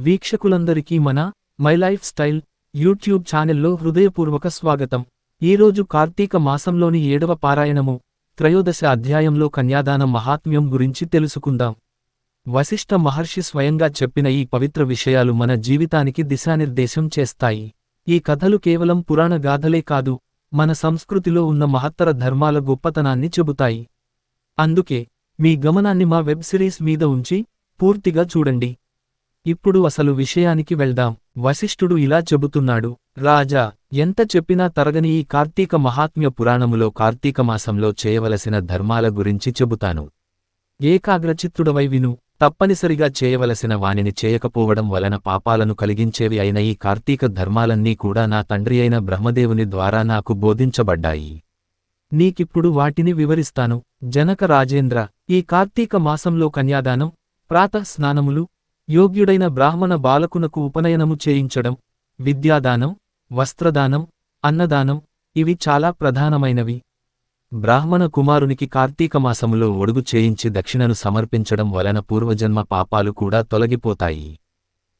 వీక్షకులందరికీ మన my life style YouTube ఛానల్లో హృదయపూర్వక స్వాగతం. ఈరోజు కార్తీక మాసంలోని 7వ పారాయణము త్రయోదశ అధ్యాయంలో కన్యాదానం మహాత్మ్యం గురించి తెలుసుకుందాం. వశిష్ఠ మహర్షి స్వయంగా చెప్పిన ఈ పవిత్ర విషయాలు మన జీవితానికి దిశానిర్దేశం చేస్తాయి. ఈ కథలు కేవలం పురాణ గాథలే కాదు, మన సంస్కృతిలో ఉన్న మహత్తర ధర్మాల గొప్పతనాన్ని చెబుతాయి. అందుకే మీ గమనాన్ని మా వెబ్ సిరీస్ మీద ఉంచి పూర్తిగా చూడండి. ఇప్పుడు అసలు విషయానికి వెళ్దాం. వశిష్ఠుడు ఇలా చెబుతున్నాడు: రాజా, ఎంత చెప్పినా తరగని ఈ కార్తీక మహాత్మ్య పురాణములో కార్తీక మాసంలో చేయవలసిన ధర్మాల గురించి చెబుతాను. ఏకాగ్రచిత్తుడవై విను. తప్పనిసరిగా చేయవలసిన వానిని చేయకపోవడం వలన పాపాలను కలిగించేవి అయిన ఈ కార్తీక ధర్మాలన్నీ కూడా నా తండ్రి అయిన బ్రహ్మదేవుని ద్వారా నాకు బోధించబడ్డాయి. నీకిప్పుడు వాటిని వివరిస్తాను. జనక రాజేంద్ర, ఈ కార్తీక మాసంలో కన్యాదానం, ప్రాతఃస్నానములు, యోగ్యుడైన బ్రాహ్మణ బాలకునకు ఉపనయనము చేయించడం, విద్యాదానం, వస్త్రదానం, అన్నదానం ఇవి చాలా ప్రధానమైనవి. బ్రాహ్మణ కుమారునికి కార్తీక మాసములో ఒడుగు చేయించి దక్షిణను సమర్పించడం వలన పూర్వజన్మ పాపాలు కూడా తొలగిపోతాయి.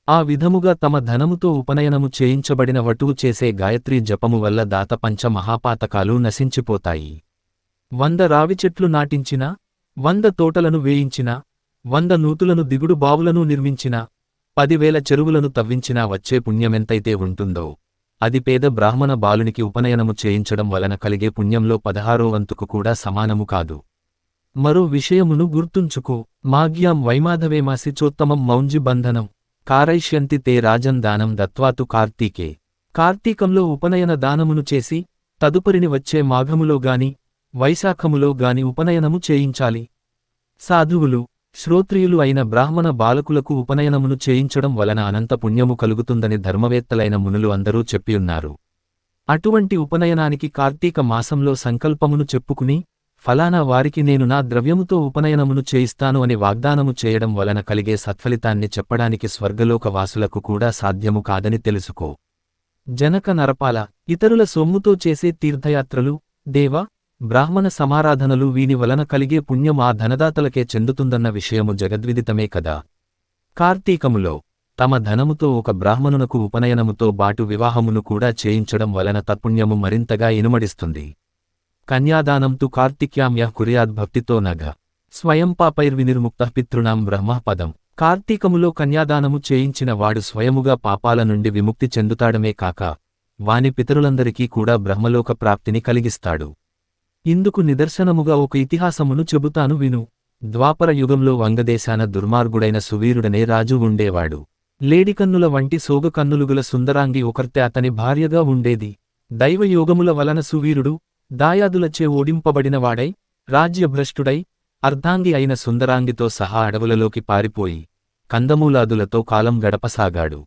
ఆ విధముగా తమ ధనముతో ఉపనయనము చేయించబడిన వటువు చేసే గాయత్రీ జపము వల్ల దాత పంచ మహాపాతకాలు నశించిపోతాయి. 100 రావి చెట్లు నాటించినా, 100 తోటలను వేయించినా, 100 నూతులను దిగుడు బావులను నిర్మించినా, 10,000 చెరువులను తవ్వించినా వచ్చే పుణ్యమెంతైతే ఉంటుందో అది పేద బ్రాహ్మణ బాలునికి ఉపనయనము చేయించడం వలన కలిగే పుణ్యంలో 16వ వంతుకు కూడా సమానము కాదు. మరో విషయమును గుర్తుంచుకో. మాగ్యాం వైమాధవేమాసి చోత్తమం మౌంజి బంధనం కారైష్యంతి తే రాజన్ దానం దత్వాతు కార్తీకే. కార్తీకంలో ఉపనయన దానమును చేసి తదుపరిని వచ్చే మాఘములో గాని వైశాఖములో గాని ఉపనయనము చేయించాలి. సాధువులు, శ్రోత్రియులు అయిన బ్రాహ్మణ బాలకులకు ఉపనయనమును చేయించడం వలన అనంత పుణ్యము కలుగుతుందని ధర్మవేత్తలైన మునులు అందరూ చెప్పియున్నారు. అటువంటి ఉపనయనానికి కార్తీక మాసంలో సంకల్పమును చెప్పుకుని, ఫలానా వారికి నేను నా ద్రవ్యముతో ఉపనయనమును చేయిస్తాను అని వాగ్దానము చేయడం వలన కలిగే సత్ఫలితాన్ని చెప్పడానికి స్వర్గలోక వాసులకు కూడా సాధ్యము కాదని తెలుసుకో. జనక నరపాల, ఇతరుల సొమ్ముతో చేసే తీర్థయాత్రలు, దేవ, బ్రాహ్మణ సమారాధనలు వీని వలన కలిగే పుణ్యం ఆ ధనదాతలకే చెందుతుందన్న విషయము జగద్విదితమే కదా. కార్తీకములో తమ ధనముతో ఒక బ్రాహ్మణునకు ఉపనయనముతో బాటు వివాహమును కూడా చేయించడం వలన తత్పుణ్యము మరింతగా ఇనుమడిస్తుంది. కన్యాదానం తు కార్తిక్యామ్యః కుర్యాద్భక్తితో నఘ స్వయం పాపైర్వినిర్ముక్తః పితృణాం బ్రహ్మపదం. కార్తీకములో కన్యాదానము చేయించిన వాడు స్వయముగా పాపాల నుండి విముక్తి చెందుతాడమే కాక వాని పితరులందరికీ కూడా బ్రహ్మలోక ప్రాప్తిని కలిగిస్తాడు. ఇందుకు నిదర్శనముగా ఒక ఇతిహాసమును చెబుతాను విను. ద్వాపర యుగంలో వంగదేశాన దుర్మార్గుడైన సువీరుడనే రాజు ఉండేవాడు. లేడికన్నుల వంటి సోగకన్నులుగుల సుందరాంగి ఒకర్తె అతని భార్యగా ఉండేది. దైవయోగముల వలన సువీరుడు దాయాదులచే ఓడింపబడినవాడై, రాజ్యభ్రష్టుడై, అర్ధాంగి అయిన సుందరాంగితో సహా అడవులలోకి పారిపోయి కందమూలాదులతో కాలం గడపసాగాడు.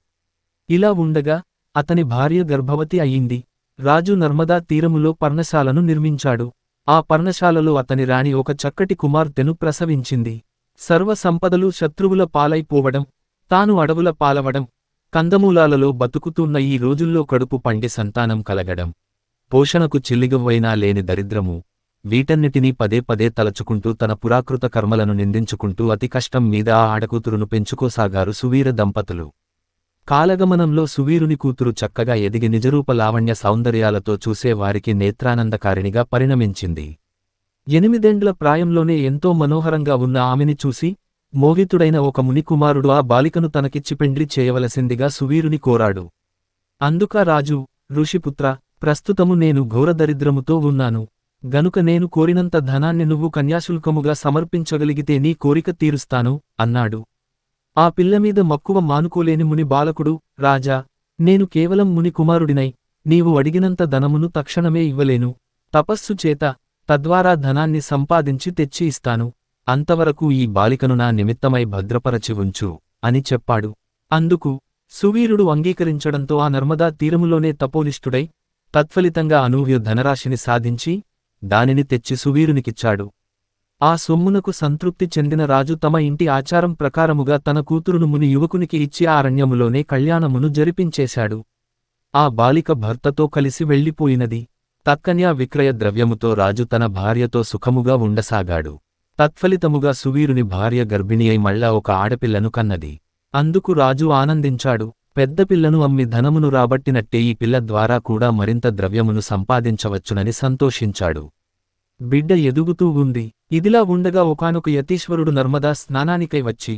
ఇలా ఉండగా అతని భార్య గర్భవతి అయింది. రాజు నర్మదా తీరములో పర్ణశాలను నిర్మించాడు. ఆ పర్ణశాలలో అతని రాణి ఒక చక్కటి కుమార్తెను ప్రసవించింది. సర్వ సంపదలు శత్రువుల పాలైపోవడం, తాను అడవుల పాలవడం, కందమూలాలలో బతుకుతున్న ఈ రోజుల్లో కడుపు పండి సంతానం కలగడం, పోషణకు చిల్లిగవ్వైనా లేని దరిద్రము, వీటన్నిటినీ పదే పదే తలచుకుంటూ తన పురాకృత కర్మలను నిందించుకుంటూ అతి కష్టం మీద ఆ ఆడకూతురును పెంచుకోసాగారు సువీర దంపతులు. కాలగమనంలో సువీరుని కూతురు చక్కగా ఎదిగి నిజరూప లావణ్య సౌందర్యాలతో చూసేవారికి నేత్రానందకారిణిగా పరిణమించింది. 8 ప్రాయంలోనే ఎంతో మనోహరంగా ఉన్న ఆమెని చూసి మోహితుడైన ఒక మునికుమారుడు ఆ బాలికను తనకిచ్చి పెండ్లి చేయవలసిందిగా సువీరుని కోరాడు. అందుక రాజు, ఋషిపుత్ర, ప్రస్తుతము నేను ఘోరదరిద్రముతో ఉన్నాను. గనుక నేను కోరినంత ధనాన్ని నువ్వు కన్యాశుల్కముగా సమర్పించగలిగితే నీ కోరిక తీరుస్తాను అన్నాడు. ఆ పిల్లమీద మక్కువ మానుకోలేని ముని బాలకుడు, రాజా, నేను కేవలం ముని కుమారుడినై నీవు అడిగినంత ధనమును తక్షణమే ఇవ్వలేను. తపస్సు చేత తద్వారా ధనాన్ని సంపాదించి తెచ్చి ఇస్తాను. అంతవరకు ఈ బాలికను నా నిమిత్తమై భద్రపరచి ఉంచు అని చెప్పాడు. అందుకు సువీరుడు అంగీకరించడంతో ఆ నర్మదా తీరములోనే తపోనిష్ఠుడై తత్ఫలితంగా అనూహ్య ధనరాశిని సాధించి దానిని తెచ్చి సువీరునికిచ్చాడు. ఆ సొమ్మునకు సంతృప్తి చెందిన రాజు తమ ఇంటి ఆచారం ప్రకారముగా తన కూతురును ముని యువకునికి ఇచ్చి ఆ అరణ్యములోనే కళ్యాణమును జరిపించేశాడు. ఆ బాలిక భర్తతో కలిసి వెళ్ళిపోయినది. తత్కన్యా విక్రయ ద్రవ్యముతో రాజు తన భార్యతో సుఖముగా ఉండసాగాడు. తత్ఫలితముగా సువీరుని భార్య గర్భిణి అయి మళ్ళా ఒక ఆడపిల్లను కన్నది. అందుకు రాజు ఆనందించాడు. పెద్ద పిల్లను అమ్మి ధనమును రాబట్టినట్టే ఈ పిల్ల ద్వారా కూడా మరింత ద్రవ్యమును సంపాదించవచ్చునని సంతోషించాడు. బిడ్డ ఎదుగుతూ ఉంది. ఇదిలా ఉండగా ఒకానొక యతీశ్వరుడు నర్మదా స్నానానికై వచ్చి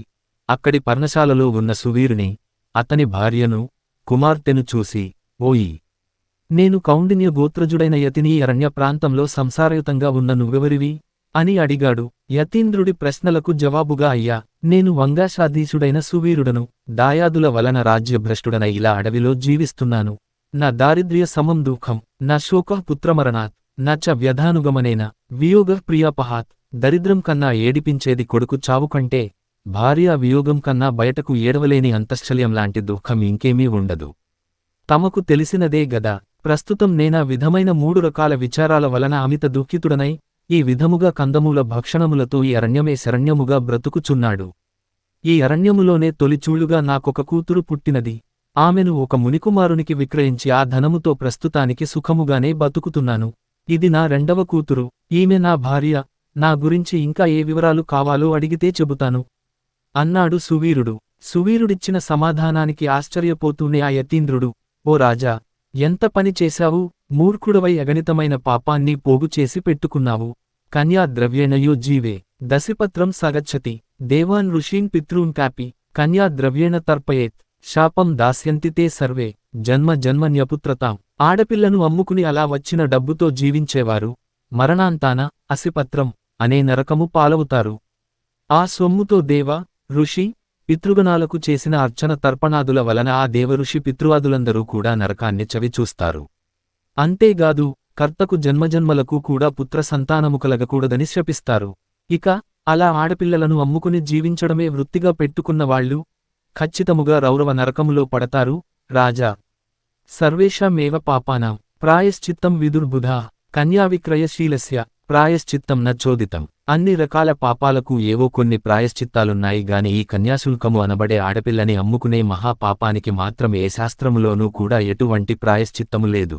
అక్కడి పర్ణశాలలో ఉన్న సువీరుని, అతని భార్యను, కుమార్తెను చూసి, ఓయి, నేను కౌండిన్య గోత్రజుడైన యతిని అరణ్య ప్రాంతంలో సంసారయుతంగా ఉన్న నువ్వెవరివి అని అడిగాడు. యతీంద్రుడి ప్రశ్నలకు జవాబుగా, అయ్యా, నేను వంగాశాధీశుడైన సువీరుడను. దాయాదుల వలన రాజ్యభ్రష్టుడనై ఇలా అడవిలో జీవిస్తున్నాను. నా దారిద్ర్య సమం దుఃఖం, నా శోకః పుత్రమరణాత్, నా చ వ్యధానుగమనేన వియోగః ప్రియాపహాత్. దరిద్రం కన్నా ఏడిపించేది కొడుకు చావు కంటే, భార్యా వియోగం కన్నా బయటకు ఏడవలేని అంతశ్చల్యంలాంటి దుఃఖం ఇంకేమీ ఉండదు. తమకు తెలిసినదే గదా. ప్రస్తుతం నేనా విధమైన 3 రకాల విచారాల వలన అమిత దుఃఖితుడనై ఈ విధముగా కందమూల భక్షణములతో ఈ అరణ్యమే శరణ్యముగా బ్రతుకుచున్నాడు. ఈ అరణ్యములోనే తొలిచూళ్లుగా నాకొక కూతురు పుట్టినది. ఆమెను ఒక మునికుమారునికి విక్రయించి ఆ ధనముతో ప్రస్తుతానికి సుఖముగానే బతుకుతున్నాను. ఇది నా 2వ కూతురు. ఈమె నా భార్య. నా గురించి ఇంకా ఏ వివరాలు కావాలో అడిగితే చెబుతాను అన్నాడు సువీరుడు. సువీరుడిచ్చిన సమాధానానికి ఆశ్చర్యపోతూనే ఆ యతీంద్రుడు, ఓ రాజా, ఎంత పని చేశావు! మూర్ఖుడవై అగణితమైన పాపాన్ని పోగుచేసి పెట్టుకున్నావు. కన్యా ద్రవ్యేణయో జీవే దశిపత్రం సగచ్చతి దేవాన్ ఋషీన్ పితృన్ కాపి కన్యా ద్రవ్యేణ తర్పయేత్ శాపం దాస్యంతి తే సర్వే జన్మ జన్మన్యపుత్రతాం. ఆడపిల్లను అమ్ముకుని అలా వచ్చిన డబ్బుతో జీవించేవారు మరణాంతాన అసిపత్రం అనే నరకము పాలవుతారు. ఆ సొమ్ముతో దేవ, ఋషి, పితృగణాలకు చేసిన అర్చన తర్పణాదుల వలన ఆ దేవఋషి పితృవాదులందరూ కూడా నరకాన్ని చవిచూస్తారు. అంతేగాదు, కర్తకు జన్మజన్మలకు కూడా పుత్ర సంతానము కలగకూడదని శపిస్తారు. ఇక అలా ఆడపిల్లలను అమ్ముకుని జీవించడమే వృత్తిగా పెట్టుకున్నవాళ్లు ఖచ్చితముగా రౌరవ నరకములో పడతారు. రాజా, సర్వేషామేవ పాపానాం ప్రాయశ్చిత్తం విదుర్బుధా కన్యావిక్రయశీలస్య ప్రాయశ్చిత్తం న చోదితం. అన్ని రకాల పాపాలకు ఏవో కొన్ని ప్రాయశ్చిత్తాలున్నాయి గాని ఈ కన్యాశుల్కము అనబడే ఆడపిల్లని అమ్ముకునే మహాపాపానికి మాత్రం ఏ శాస్త్రములోనూ కూడా ఎటువంటి ప్రాయశ్చిత్తము లేదు.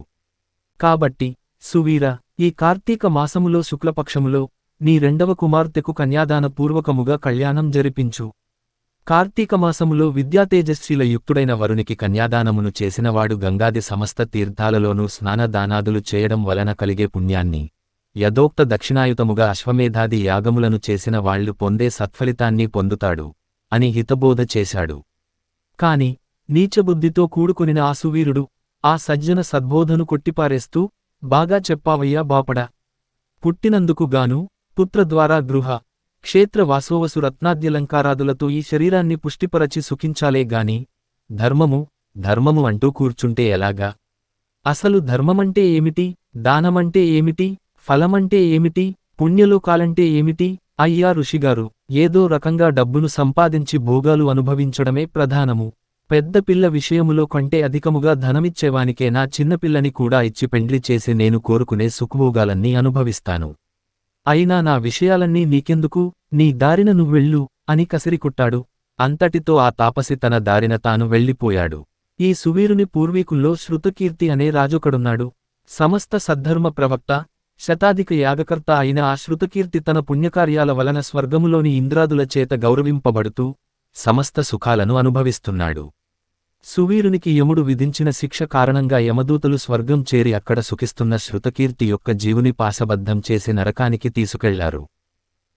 కాబట్టి సువీర, ఈ కార్తీక మాసములో శుక్లపక్షములో నీ 2వ కుమార్తెకు కన్యాదాన పూర్వకముగా కళ్యాణం జరిపించు. కార్తీకమాసములో విద్యాతేజస్శీల యుక్తుడైన వరునికి కన్యాదానమును చేసినవాడు గంగాది సమస్త తీర్థాలలోనూ స్నానదానాదులు చేయడం వలన కలిగే పుణ్యాన్ని, యథోక్త దక్షిణాయుతముగా అశ్వమేధాది యాగములను చేసిన వాళ్లు పొందే సత్ఫలితాన్ని పొందుతాడు అని హితబోధ చేశాడు. కాని నీచబుద్ధితో కూడుకొనిన ఆ సువీరుడు ఆ సజ్జన సద్బోధను కొట్టిపారేస్తూ, బాగా చెప్పావయ్యా బాపడా, పుట్టినందుకు గాను పుత్రద్వారా గృహ క్షేత్ర వాసోవసు రత్నాద్యలంకారాదులతో ఈ శరీరాన్ని పుష్టిపరచి సుఖించాలే గాని ధర్మము అంటూ కూర్చుంటే ఎలాగా? అసలు ధర్మమంటే ఏమిటి? దానమంటే ఏమిటి? ఫలమంటే ఏమిటి? పుణ్యలోకాలంటే ఏమిటి? అయ్యా ఋషిగారు, ఏదో రకంగా డబ్బును సంపాదించి భోగాలు అనుభవించడమే ప్రధానము. పెద్ద పిల్ల విషయములో కంటే అధికముగా ధనమిచ్చేవానికే నా చిన్నపిల్లని కూడా ఇచ్చి పెండ్లి చేసి నేను కోరుకునే సుఖభోగాలన్నీ అనుభవిస్తాను. అయినా నా విషయాలన్నీ నీకెందుకు? నీ దారిన నువ్వెళ్ళు అని కసిరికొట్టాడు. అంతటితో ఆ తాపసి తన దారిన తాను వెళ్ళిపోయాడు. ఈ సువీరుని పూర్వీకుల్లో శృతకీర్తి అనే రాజొకడున్నాడు. సమస్త సద్ధర్మ ప్రవక్త, శతాధిక యాగకర్త అయిన ఆ శృతకీర్తి తన పుణ్యకార్యాల వలన స్వర్గములోని ఇంద్రాదుల చేత గౌరవింపబడుతూ సమస్త సుఖాలను అనుభవిస్తున్నాడు. సువీరునికి యముడు విధించిన శిక్ష కారణంగా యమదూతలు స్వర్గం చేరి అక్కడ సుఖిస్తున్న శృతకీర్తి యొక్క జీవుని పాశబద్ధం చేసి నరకానికి తీసుకెళ్లారు.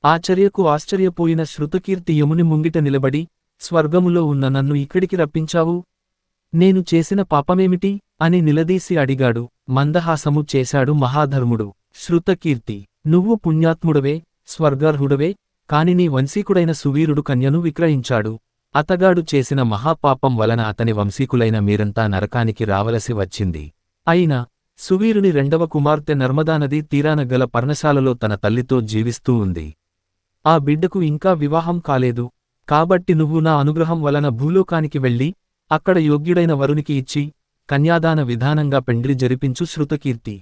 ఆ చర్యకు ఆశ్చర్యపోయిన శృతకీర్తి యముని ముంగిట నిలబడి, స్వర్గములో ఉన్న నన్ను ఇక్కడికి రప్పించావు? నేను చేసిన పాపమేమిటి అని నిలదీసి అడిగాడు. మందహాసము చేశాడు మహాధర్ముడు. శృతకీర్తి, నువ్వు పుణ్యాత్ముడవే, స్వర్గార్హుడవే, కాని నీ వంశీకుడైన సువీరుడు కన్యను విక్రయించాడు. అతగాడు చేసిన మహాపాపం వలన అతని వంశీకులైన మీరంతా నరకానికి రావలసి వచ్చింది. అయినా సువీరుని 2వ కుమార్తె నర్మదానదీ తీరాన గల పర్ణశాలలో తన తల్లితో జీవిస్తూ ఉంది. ఆ బిడ్డకు ఇంకా వివాహం కాలేదు. కాబట్టి నువ్వు నా అనుగ్రహం వలన భూలోకానికి వెళ్ళి అక్కడ యోగ్యుడైన వరునికి ఇచ్చి కన్యాదాన విధానంగా పెండ్లి జరిపించు. శృతకీర్తి,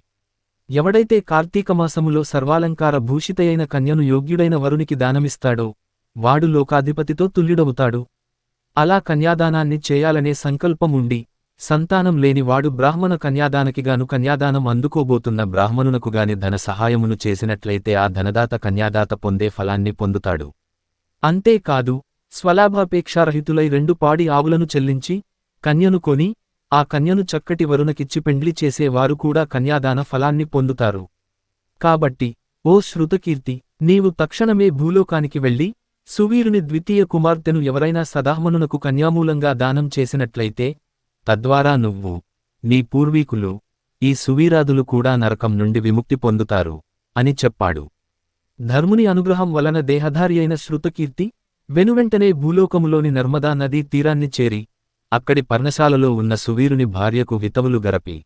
ఎవడైతే కార్తీకమాసములో సర్వాలంకార భూషితయైన కన్యను యోగ్యుడైన వరునికి దానమిస్తాడో వాడు లోకాధిపతితో తుల్యుడవుతాడు. అలా కన్యాదానాన్ని చేయాలనే సంకల్పం ఉండి సంతానం లేనివాడు బ్రాహ్మణ కన్యాదానకిగాను కన్యాదానం అందుకోబోతున్న బ్రాహ్మణునకుగాని ధన సహాయమును చేసినట్లయితే ఆ ధనదాత కన్యాదాత పొందే ఫలాన్ని పొందుతాడు. అంతేకాదు, స్వలాభాపేక్షారహితులై 2 పాడి ఆవులను చెల్లించి కన్యను కొని ఆ కన్యను చక్కటి వరునకిచ్చి పెండ్లి చేసే వారు కూడా కన్యాదాన ఫలాన్ని పొందుతారు. కాబట్టి ఓ శృతకీర్తి, నీవు తక్షణమే భూలోకానికి వెళ్ళి సువీరుని ద్వితీయ కుమార్తెను ఎవరైనా సదాహ్మనునకు కన్యామూలంగా దానం చేసినట్లయితే తద్వారా నువ్వు, నీ పూర్వీకులు, ఈ సువీరాదులు కూడా నరకం నుండి విముక్తి పొందుతారు అని చెప్పాడు. ధర్ముని అనుగ్రహం వలన దేహధారి అయిన శృతకీర్తి వెనువెంటనే భూలోకములోని నర్మదా నదీ తీరాన్ని చేరి అక్కడి పర్ణశాలలో ఉన్న సువీరుని భార్యకు హితవులు గరపి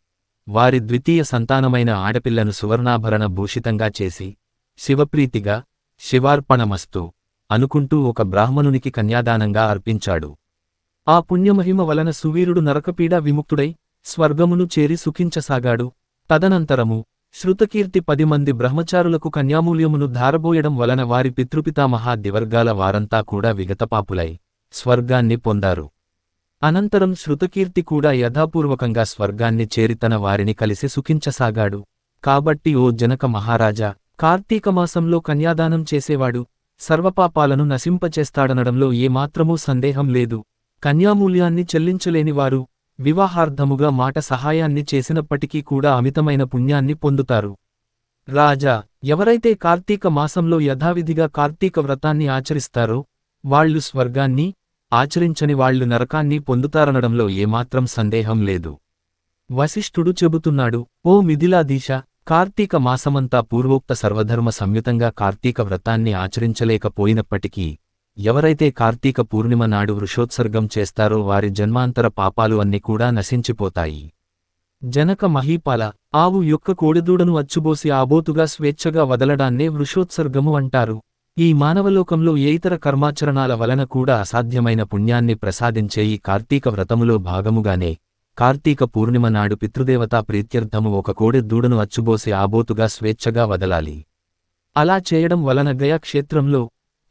వారి ద్వితీయ సంతానమైన ఆడపిల్లను సువర్ణాభరణ భూషితంగా చేసి శివప్రీతిగా శివార్పణమస్తు అనుకుంటూ ఒక బ్రాహ్మణునికి కన్యాదానంగా అర్పించాడు. ఆ పుణ్యమహిమ వలన సువీరుడు నరకపీడ విముక్తుడై స్వర్గమును చేరి సుఖించసాగాడు. తదనంతరము శృతకీర్తి 10 మంది బ్రహ్మచారులకు కన్యామూల్యమును ధారబోయడం వలన వారి పితృపితామహా దివర్గాల వారంతా కూడా విగతపాపులై స్వర్గాన్ని పొందారు. అనంతరం శృతకీర్తి కూడా యథాపూర్వకంగా స్వర్గాన్ని చేరి తన వారిని కలిసి సుఖించసాగాడు. కాబట్టి ఓ జనక మహారాజా, కార్తీకమాసంలో కన్యాదానం చేసేవాడు సర్వపాపాలను నశింపచేస్తాడనడంలో ఏమాత్రమూ సందేహం లేదు. కన్యామూల్యాన్ని చెల్లించలేనివారు వివాహార్థముగా మాట సహాయాన్ని చేసినప్పటికీ కూడా అమితమైన పుణ్యాన్ని పొందుతారు. రాజా, ఎవరైతే కార్తీక మాసంలో యథావిధిగా కార్తీక వ్రతాన్ని ఆచరిస్తారో వాళ్లు స్వర్గాన్ని, ఆచరించని వాళ్లు నరకాన్ని పొందుతారనడంలో ఏమాత్రం సందేహం లేదు. వశిష్ఠుడు చెబుతున్నాడు, ఓ మిథిలాధీశ, కార్తీక మాసమంతా పూర్వోక్త సర్వధర్మ సంయుతంగా కార్తీక వ్రతాన్ని ఆచరించలేకపోయినప్పటికీ ఎవరైతే కార్తీక పూర్ణిమ నాడు వృషోత్సర్గం చేస్తారో వారి జన్మాంతర పాపాలు అన్ని కూడా నశించిపోతాయి. జనక మహీపాల, ఆవు యొక్క కోడెదూడను అచ్చుబోసి ఆబోతుగా స్వేచ్ఛగా వదలడాన్నే వృషోత్సర్గము అంటారు. ఈ మానవలోకంలో ఏ ఇతర కర్మాచరణాల వలన కూడా అసాధ్యమైన పుణ్యాన్ని ప్రసాదించే ఈ కార్తీక వ్రతములో భాగముగానే కార్తీక పూర్ణిమ నాడు పితృదేవతా ప్రీత్యర్థము ఒక కోడెదూడను అచ్చుబోసి ఆబోతుగా స్వేచ్ఛగా వదలాలి. అలా చేయడం వలన గయా క్షేత్రంలో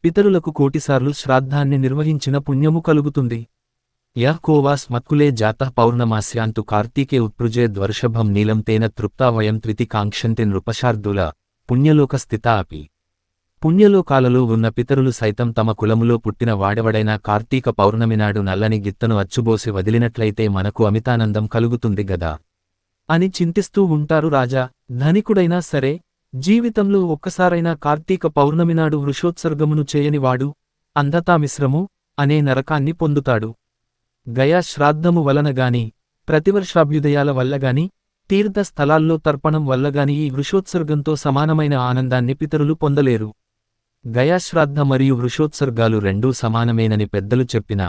పితరులకు కోటిసార్లు శ్రాద్ధాన్ని నిర్వహించిన పుణ్యము కలుగుతుంది. యః కోవాస్ మత్కులే జాతః పౌర్ణమాస్యాంతు కార్తీకే ఉత్పృజే ద్వర్షభం నీలం తేన తృప్తా వయం త్వితి కాంక్షంతే నృపశార్దుల పుణ్యలోక స్థితా అపి. పుణ్యలోకాలలో ఉన్న పితరులు సైతం తమ కులములో పుట్టిన వాడెవడైనా కార్తీక పౌర్ణమినాడు నల్లని గిత్తను అచ్చుబోసి వదిలినట్లయితే మనకు అమితానందం కలుగుతుంది గదా అని చింతిస్తూ ఉంటారు. రాజా, ధనికుడైనా సరే జీవితంలో ఒక్కసారైనా కార్తీక పౌర్ణమినాడు వృషోత్సర్గమును చేయనివాడు అంధతామిశ్రము అనే నరకాన్ని పొందుతాడు. గయా శ్రాద్ధము వలనగాని, ప్రతివర్షాభ్యుదయాల వల్లగాని, తీర్థ స్థలాల్లో తర్పణం వల్లగాని ఈ వృషోత్సర్గంతో సమానమైన ఆనందాన్ని పితరులు పొందలేరు. గయాశ్రాద్ధ మరియు వృషోత్సర్గాలు రెండూ సమానమేనని పెద్దలు చెప్పినా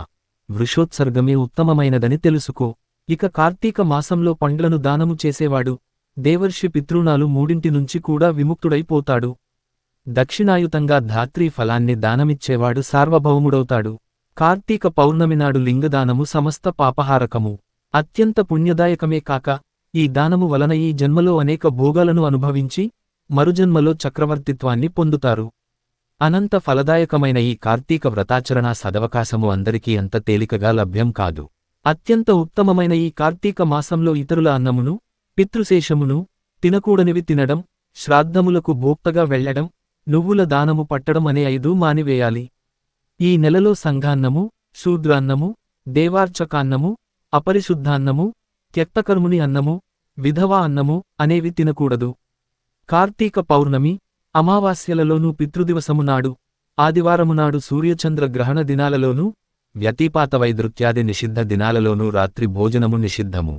వృషోత్సర్గమే ఉత్తమమైనదని తెలుసుకో. ఇక కార్తీక మాసంలో పండ్లను దానము చేసేవాడు దేవర్షి పితృణాలు 3 నుంచి కూడా విముక్తుడైపోతాడు. దక్షిణాయుతంగా ధాత్రీ ఫలాన్ని దానమిచ్చేవాడు సార్వభౌముడవుతాడు. కార్తీక పౌర్ణమినాడు లింగదానము సమస్త పాపహారకము, అత్యంత పుణ్యదాయకమే కాక ఈ దానము వలన ఈ జన్మలో అనేక భోగాలను అనుభవించి మరుజన్మలో చక్రవర్తిత్వాన్ని పొందుతారు. అనంత ఫలదాయకమైన ఈ కార్తీక వ్రతాచరణా సదవకాశము అందరికీ అంత తేలికగా లభ్యం కాదు. అత్యంత ఉత్తమమైన ఈ కార్తీక మాసంలో ఇతరుల అన్నమును, పితృశేషమును తినకూడనివి తినడం, శ్రాద్ధములకు భోక్తగా వెళ్లడం, నువ్వుల దానము పట్టడం అనే 5 మానివేయాలి. ఈ నెలలో సంఘాన్నము, శూద్రాన్నము, దేవార్చకాన్నము, అపరిశుద్ధాన్నము, త్యక్తకర్ముని అన్నము, విధవా అన్నము అనేవి తినకూడదు. కార్తీక పౌర్ణమి, అమావాస్యలలోనూ పితృదివసము నాడు, ఆదివారమునాడు సూర్యచంద్ర గ్రహణ దినాలలోనూ, వ్యతిపాత వైదృత్యాది నిషిద్ధ దినాలలోనూ రాత్రి భోజనము నిషిద్ధము.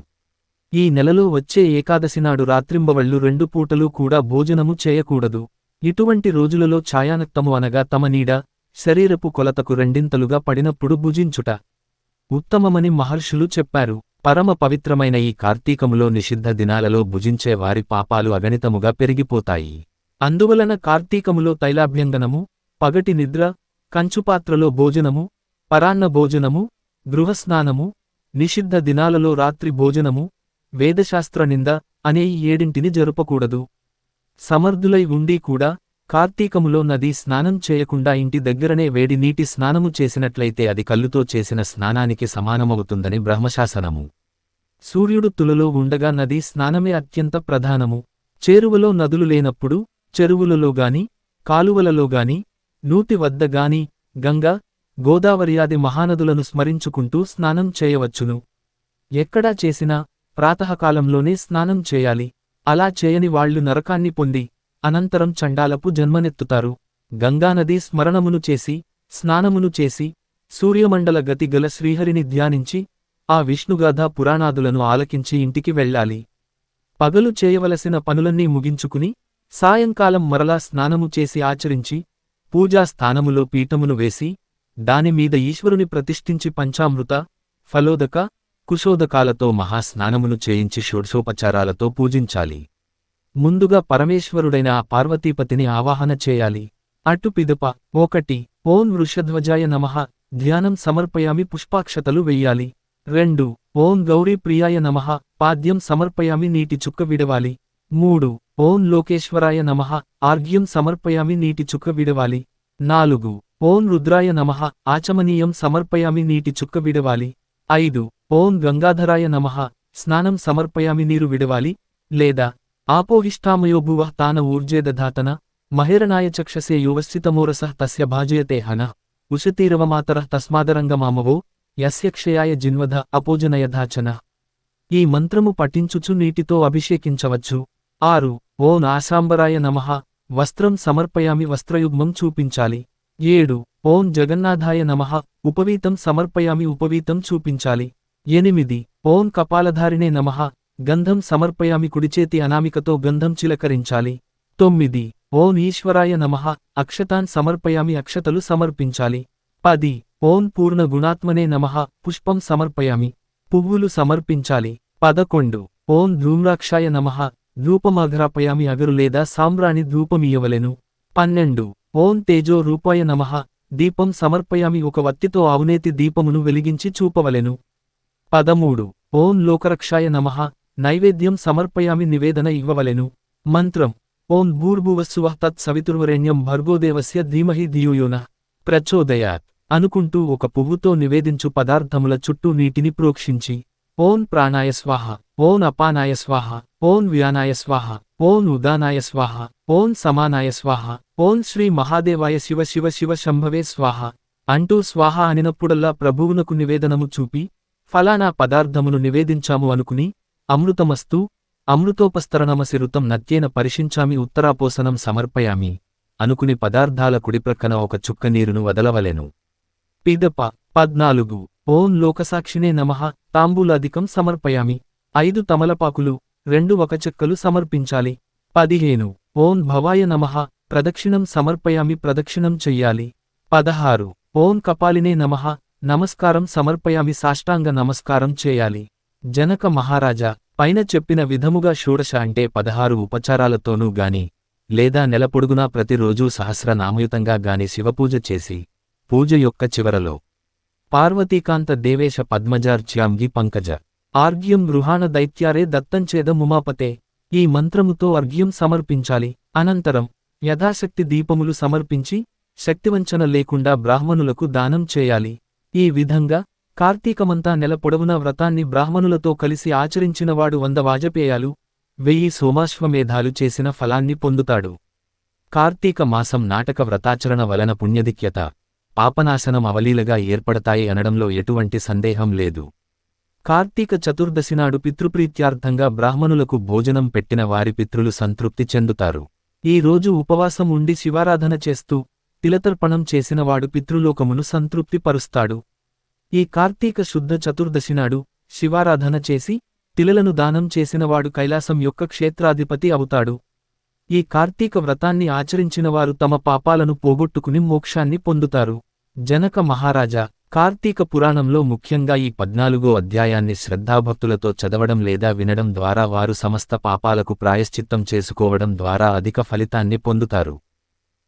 ఈ నెలలో వచ్చే ఏకాదశినాడు రాత్రింబవళ్లు 2 పూటలు కూడా భోజనము చేయకూడదు. ఇటువంటి రోజులలో ఛాయానక్తము అనగా తమ నీడ శరీరపు కొలతకు 2 పడినప్పుడు భుజించుట ఉత్తమమని మహర్షులు చెప్పారు. పరమ పవిత్రమైన ఈ కార్తీకములో నిషిద్ధ దినాలలో భుజించే వారి పాపాలు అగణితముగా పెరిగిపోతాయి. అందువలన కార్తీకములో తైలాభ్యంగనము, పగటి నిద్ర, కంచుపాత్రలో భోజనము, పరాన్న భోజనము, గృహస్నానము, నిషిద్ధ దినాలలో రాత్రి భోజనము, వేదశాస్త్ర నింద అనే ఈ 7 జరుపకూడదు. సమర్థులై ఉండి కూడా కార్తీకములో నదీ స్నానం చేయకుండా ఇంటి దగ్గరనే వేడి నీటి స్నానము చేసినట్లయితే అది కల్లుతో చేసిన స్నానానికి సమానమవుతుందని బ్రహ్మశాసనము. సూర్యుడు తులలో ఉండగా నదీ స్నానమే అత్యంత ప్రధానము. చేరువలో నదులు లేనప్పుడు చెరువులలోగాని, కాలువలలోగాని, నూతి వద్దగాని, గంగ, గోదావరియాది మహానదులను స్మరించుకుంటూ స్నానం చేయవచ్చును. ఎక్కడా చేసినా ప్రాతకాలంలోనే స్నానం చేయాలి. అలా చేయని వాళ్లు నరకాన్ని పొంది అనంతరం చండాలపు జన్మనెత్తుతారు. గంగానదీ స్మరణమును చేసి స్నానమును చేసి సూర్యమండల గతి గల శ్రీహరిని ధ్యానించి ఆ విష్ణుగాథా పురాణాదులను ఆలకించి ఇంటికి వెళ్ళాలి. పగలు చేయవలసిన పనులన్నీ ముగించుకుని సాయంకాలం మరలా స్నానము చేసి ఆచరించి పూజా స్థానములో పీఠమును వేసి దానిమీద ఈశ్వరుని ప్రతిష్ఠించి పంచామృత ఫలోదక కుశోదకాలతో మహాస్నానమును చేయించి షోడశోపచారాలతో పూజించాలి. ముందుగా పరమేశ్వరుడైన ఆ పార్వతీపతిని ఆవాహన చేయాలి. అటు పిదప 1 ఓం వృషధ్వజాయ నమః ధ్యానం సమర్పయామి పుష్పాక్షతలు వెయ్యాలి. 2 ఓం గౌరీ ప్రియాయ నమః పాద్యం సమర్పయామి నీటి చుక్క విడవాలి. 3 ఓం లోకేశ్వరాయ నమః ఆర్ఘ్యం సమర్పయామి నీటి చుక్క విడవాలి. 4 ఓం రుద్రాయ నమః ఆచమనీయం సమర్పయామి నీటి చుక్క విడవాలి. 5 ఓం గంగాధరాయ నమః స్నానం సమర్పయామి నీరు విడవాలి. లేదా ఆపోహిష్టామయోభువః తాన ఊర్జేదధాతన మహేరణాయ చక్షసే యువస్థితమోరసః తస్య భాజయతే హన ఉషతీరవమాతరః తస్మాదరంగమామవో యస్య క్షయాయ జిన్వధ అపోజనయధాచన. ఈ మంత్రము పఠించుచు నీటితో అభిషేకించవచ్చు. 6 ఓం ఆశాంబరాయ నమః వస్త్రం సమర్పయామి వస్త్రయుగ్మం చూపించాలి. 7 ఓం జగన్నాథాయ నమః ఉపవీతం సమర్పయామి ఉపవీతం చూపించాలి. 8 ఓం కపాలధారిణే నమః గంధం సమర్పయామి కుడిచేతి అనామికతో గంధం చిలకరించాలి. 9 ఓం ఈశ్వరాయ నమః అక్షతాన్ సమర్పయామి అక్షతలు సమర్పించాలి. 10 ఓం పూర్ణ గుణాత్మనే నమః పుష్పం సమర్పయామి పువ్వులు సమర్పించాలి. 11 ఓం ధూమ్రాక్షాయ నమః ధూపమాఘ్రాపయామి అగరు లేదా సాంబ్రాణి ధూపమియ్యవలెను. 12 ఓం తేజో రూపాయ నమః దీపం సమర్పయామి ఒక వత్తితో ఆవునేతి దీపమును వెలిగించి చూపవలెను. 13 ఓం లోకరక్షాయ నమః నైవేద్యం సమర్పయామి నివేదన ఇవ్వవలెను. మంత్రం ఓం భూర్భువస్సువః తత్ సవితుర్వరేణ్యం భర్గోదేవస్య ధీమహి ధియో నః ప్రచోదయాత్ అనుకుంటూ ఒక పువ్వుతో నివేదించు పదార్థముల చుట్టూ నీటిని ప్రోక్షించి ఓం ప్రాణాయ స్వాహ ఓం అపానాయ స్వాహ ఓం వ్యానాయ స్వాహ ఓం ఉదానాయ స్వాహ ఓం సమానాయ స్వాహ ఓం శ్రీ మహాదేవాయ శివ శివ శివ శంభవే స్వాహ అంటూ స్వాహ అనినప్పుడల్లా ప్రభువునకు నివేదనము చూపి ఫలానా పదార్థమును నివేదించాము అనుకుని అమృతమస్తు అమృతోపస్తరణమసిరుతం నత్యేన పరిశించామి ఉత్తరాపోసనం సమర్పయామి అనుకుని పదార్థాల కుడిప్రక్కన ఒక చుక్క నీరును వదలవలెను. పిదప 14 ఓం లోకసాక్షినే నమః తాంబూలాదికం సమర్పయామి 5 తమలపాకులు 2 వకచెక్కలు సమర్పించాలి. 15 ఓం భవాయ నమః ప్రదక్షిణం సమర్పయామి ప్రదక్షిణం చెయ్యాలి. 16 ఓం కపాలినే నమః నమస్కారం సమర్పయామి సాష్టాంగ నమస్కారం చేయాలి. జనక మహారాజా పైన చెప్పిన విధముగా షోడశ అంటే 16 ఉపచారాలతోనూ గాని లేదా నెలపొడుగునా ప్రతిరోజూ సహస్రనామయుతంగా గాని శివపూజ చేసి పూజ యొక్క చివరలో పార్వతీకాంత దేవేశ పద్మజార్చ్యాంగి పంకజ ఆర్ఘ్యం గృహాణ దైత్యారే దత్తంచేద ముమాపతే ఈ మంత్రముతో అర్ఘ్యం సమర్పించాలి. అనంతరం యథాశక్తి దీపములు సమర్పించి శక్తివంచన లేకుండా బ్రాహ్మణులకు దానం చేయాలి. ఈ విధంగా కార్తీకమంతా నెల పొడవునా వ్రతాన్ని బ్రాహ్మణులతో కలిసి ఆచరించినవాడు 100 వాజపేయాలు 1000 సోమాశ్వమేధాలు చేసిన ఫలాన్ని పొందుతాడు. కార్తీక మాసం నాటక వ్రతాచరణ వలన పుణ్యధిక్యత పాపనాశనం అవలీలగా ఏర్పడతాయి అనడంలో ఎటువంటి సందేహం లేదు. కార్తీక చతుర్దశినాడు పితృప్రీత్యార్థంగా బ్రాహ్మణులకు భోజనం పెట్టిన వారి పితృలు సంతృప్తి చెందుతారు. ఈ రోజు ఉపవాసం ఉండి శివారాధన చేస్తూ తిలతర్పణం చేసినవాడు పితృలోకమును సంతృప్తి పరుస్తాడు. ఈ కార్తీక శుద్ధ చతుర్దశినాడు శివారాధన చేసి తిలలను దానం చేసినవాడు కైలాసం యొక్క క్షేత్రాధిపతి అవుతాడు. ఈ కార్తీక వ్రతాన్ని ఆచరించినవారు తమ పాపాలను పోగొట్టుకుని మోక్షాన్ని పొందుతారు. జనక మహారాజా కార్తీక పురాణంలో ముఖ్యంగా ఈ 14వ అధ్యాయాన్ని శ్రద్ధాభక్తులతో చదవడం లేదా వినడం ద్వారా వారు సమస్త పాపాలకు ప్రాయశ్చిత్తం చేసుకోవడం ద్వారా అధిక ఫలితాన్ని పొందుతారు.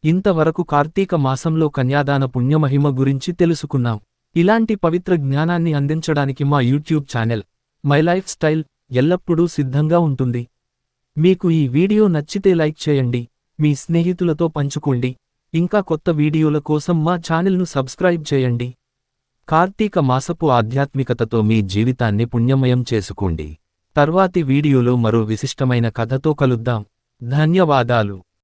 ఇంతవరకు కార్తీక మాసంలో కన్యాదాన పుణ్యమహిమ గురించి తెలుసుకున్నాం. ఇలాంటి పవిత్ర జ్ఞానాన్ని అందించడానికి మా YouTube channel my life style ఎల్లప్పుడూ సిద్ధంగా ఉంటుంది. మీకు ఈ వీడియో నచ్చితే లైక్ చేయండి, మీ స్నేహితులతో పంచుకోండి. ఇంకా కొత్త వీడియోల కోసం మా ఛానల్ను సబ్స్క్రైబ్ చేయండి. కార్తీక మాసపు ఆధ్యాత్మికతతో మీ జీవితాన్ని పుణ్యమయం చేసుకోండి. తర్వాతి వీడియోలో మరో విశిష్టమైన కథతో కలుద్దాం. ధన్యవాదాలు.